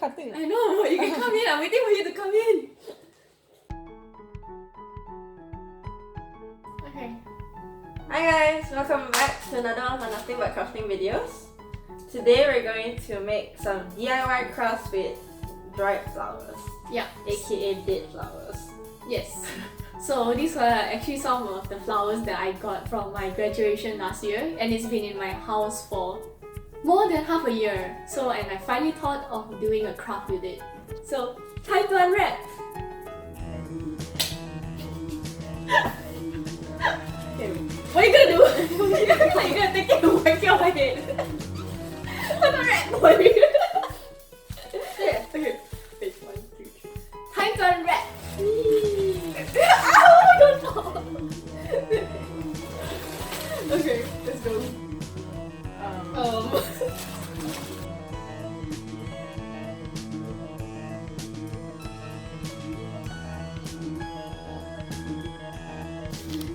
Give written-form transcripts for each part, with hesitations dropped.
cutting. I know, you can come in. I'm waiting for you to come in. Okay. Hi guys, welcome back to another one of our Nothing But Crafting videos. Today we're going to make some DIY crafts with dried flowers. Yeah. AKA dead flowers. Yes. So these are actually some of the flowers that I got from my graduation last year, and it's been in my house for more than half a year. So, and I finally thought of doing a craft with it. So, time to unwrap! Okay, what are you gonna do? You're gonna take it and wipe your head. Unwrap, boy! Yeah. Okay, wait, 1, 2, 3. Time to unwrap! Ow, don't fall! Okay, let's go.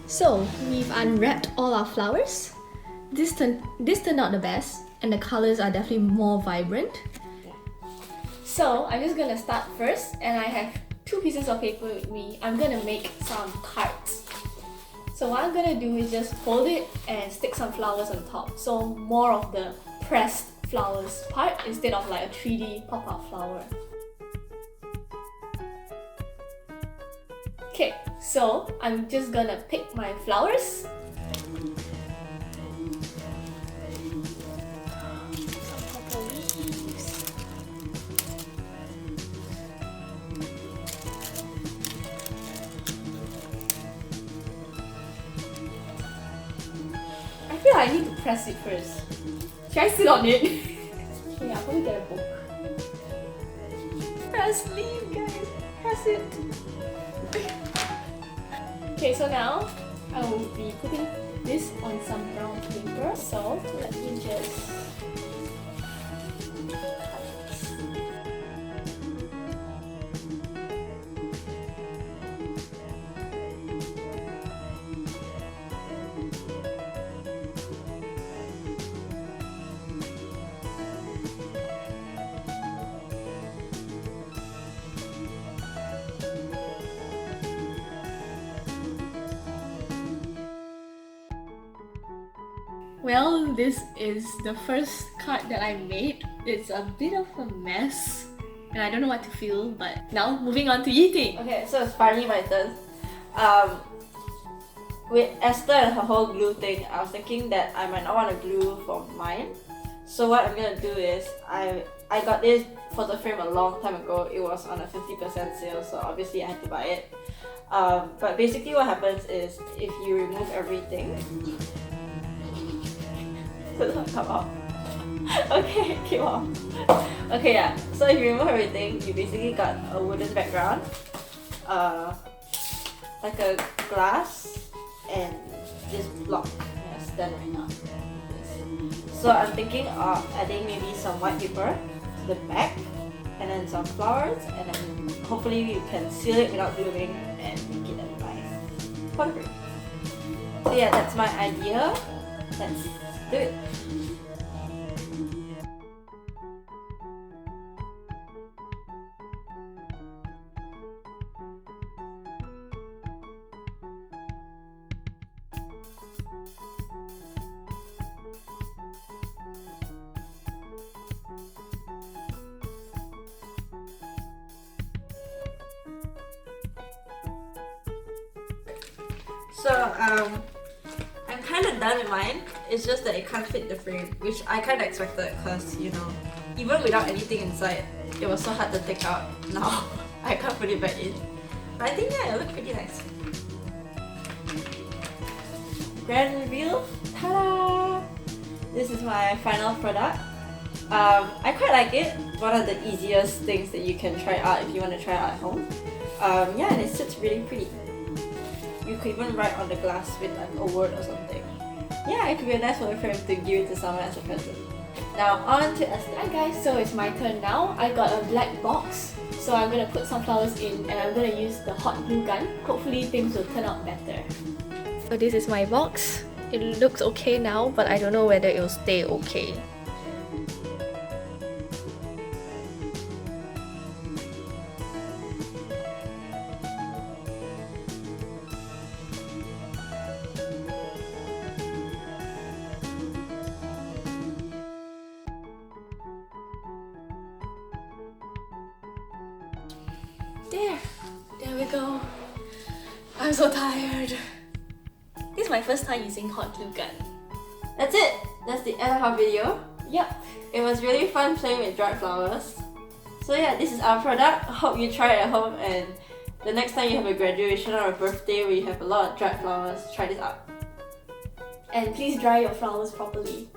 So we've unwrapped all our flowers. This turned out the best, and the colors are definitely more vibrant. So I'm just gonna start first, and I have 2 pieces of paper with me. I'm gonna make some cards. So what I'm gonna do is just fold it and stick some flowers on top. So more of the pressed flowers part instead of like a 3D pop-up flower. Okay, so I'm just gonna pick my flowers. Some purple leaves. I feel like I need to press it first. Should I sit on it? Okay, I'll probably get a book. Press leaf, guys. Press it. Okay, so now I will be putting this on some brown paper. So let me just cut this. Well, this is the first card that I made. It's a bit of a mess, and I don't know what to feel, but now moving on to eating. Okay, so it's finally my turn. With Esther and her whole glue thing, I was thinking that I might not want to glue for mine. So what I'm gonna do is, I got this photo frame a long time ago. It was on a 50% sale, so obviously I had to buy it. But basically what happens is, if you remove everything, does not come out. Okay, it came out. Okay, yeah. So if you remove everything, you basically got a wooden background, like a glass, and this block I stand right now. Yes. So I'm thinking of adding maybe some white paper to the back, and then some flowers, and then hopefully you can seal it without gluing and make it a nice portrait. So yeah, that's my idea. Let's do it. So I'm kind of done with mine. It's just that it can't fit the frame, which I kind of expected because, you know, even without anything inside, it was so hard to take out. Now I can't put it back in. But I think, yeah, it looked pretty nice. Grand reveal. Ta-da! This is my final product. I quite like it. One of the easiest things that you can try out if you want to try it out at home. Yeah, and it sits really pretty. You could even write on the glass with like a word or something. Yeah, it could be a nice photo frame to give it to someone as a present. Now on to Esther. Hi guys, so it's my turn now. I got a black box, so I'm gonna put some flowers in, and I'm gonna use the hot glue gun. Hopefully things will turn out better. So this is my box. It looks okay now, but I don't know whether it will stay okay. There we go. I'm so tired. This is my first time using hot glue gun. That's it. That's the end of our video. Yep. It was really fun playing with dried flowers. So yeah, this is our product. Hope you try it at home, and the next time you have a graduation or a birthday where you have a lot of dried flowers, try this out. And please dry your flowers properly.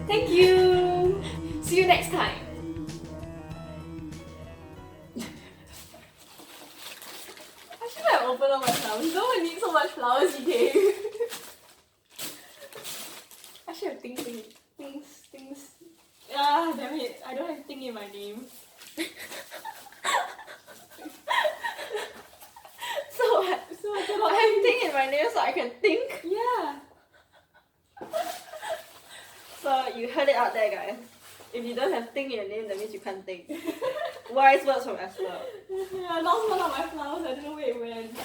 Thank you! See you next time! I should have opened all my flowers. You don't need so much flowers, EK. I should have things. Ah, damn it. I don't have thing in my name. So what? I have thing in my name so I can think. Yeah. So you heard it out there, guys. If you don't have thing in your name, that means you can't think. Wise words from Esther. I lost one of my flowers. I don't know where it went.